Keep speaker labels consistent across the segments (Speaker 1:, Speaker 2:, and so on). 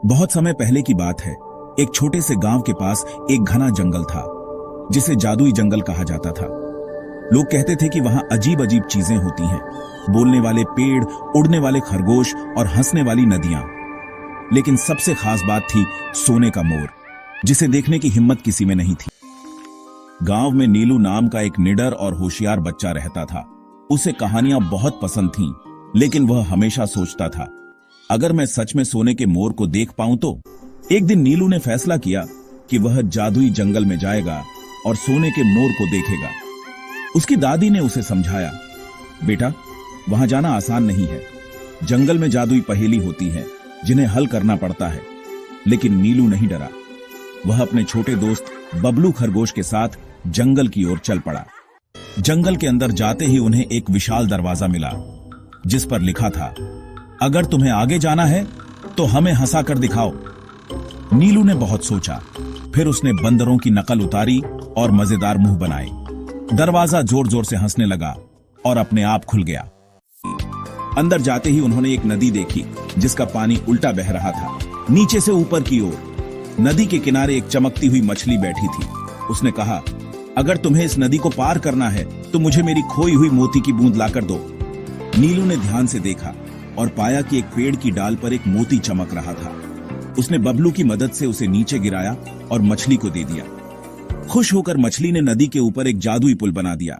Speaker 1: बहुत समय पहले की बात है। एक छोटे से गांव के पास एक घना जंगल था जिसे जादुई जंगल कहा जाता था। लोग कहते थे कि वहां अजीब अजीब चीजें होती हैं, बोलने वाले पेड़, उड़ने वाले खरगोश और हंसने वाली नदियां। लेकिन सबसे खास बात थी सोने का मोर, जिसे देखने की हिम्मत किसी में नहीं थी। गांव में नीलू नाम का एक निडर और होशियार बच्चा रहता था। उसे कहानियां बहुत पसंद थीं, लेकिन वह हमेशा सोचता था, अगर मैं सच में सोने के मोर को देख पाऊं तो। एक दिन नीलू ने फैसला किया कि वह जादुई जंगल में जाएगा और सोने के मोर को देखेगा। उसकी दादी ने उसे समझाया, बेटा, वहां जाना आसान नहीं है। जंगल में जादुई पहेली होती है जिन्हें हल करना पड़ता है। लेकिन नीलू नहीं डरा। वह अपने छोटे दोस्त बबलू खरगोश के साथ जंगल की ओर चल पड़ा। जंगल के अंदर जाते ही उन्हें एक विशाल दरवाजा मिला, जिस पर लिखा था, अगर तुम्हें आगे जाना है तो हमें हंसा कर दिखाओ। नीलू ने बहुत सोचा, फिर उसने बंदरों की नकल उतारी और मजेदार मुंह बनाए। दरवाजा जोर जोर से हंसने लगा और अपने आप खुल गया। अंदर जाते ही उन्होंने एक नदी देखी जिसका पानी उल्टा बह रहा था, नीचे से ऊपर की ओर। नदी के किनारे एक चमकती हुई मछली बैठी थी। उसने कहा, अगर तुम्हें इस नदी को पार करना है तो मुझे मेरी खोई हुई मोती की बूंद लाकर दो। नीलू ने ध्यान से देखा और पाया कि एक पेड़ की डाल पर एक मोती चमक रहा था। उसने बबलू की मदद से उसे नीचे गिराया और मछली को दे दिया। खुश होकर मछली ने नदी के ऊपर एक जादुई पुल बना दिया।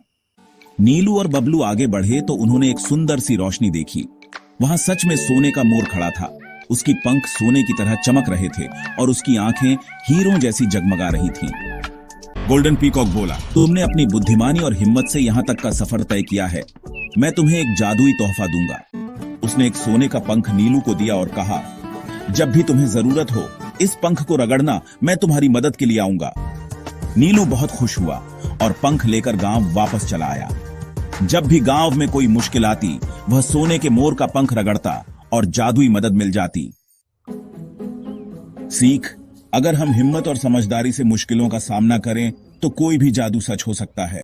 Speaker 1: नीलू और बबलू आगे बढ़े तो उन्होंने एक सुंदर सी रोशनी देखी। वहां सच में सोने का मोर खड़ा था। उसकी पंख सोने की तरह चमक रहे थे और उसकी आंखें हीरों जैसी जगमगा रही थीं। गोल्डन पीकॉक बोला, तुमने अपनी बुद्धिमानी और हिम्मत से यहां तक का सफर तय किया है। मैं तुम्हें एक जादुई तोहफा दूंगा। उसने एक सोने का पंख नीलू को दिया और कहा, जब भी तुम्हें जरूरत हो इस पंख को रगड़ना, मैं तुम्हारी मदद के लिए आऊंगा। नीलू बहुत खुश हुआ और पंख लेकर गांव वापस चला आया। जब भी गांव में कोई मुश्किल आती, वह सोने के मोर का पंख रगड़ता और जादुई मदद मिल जाती। सीख, अगर हम हिम्मत और समझदारी से मुश्किलों का सामना करें तो कोई भी जादू सच हो सकता है।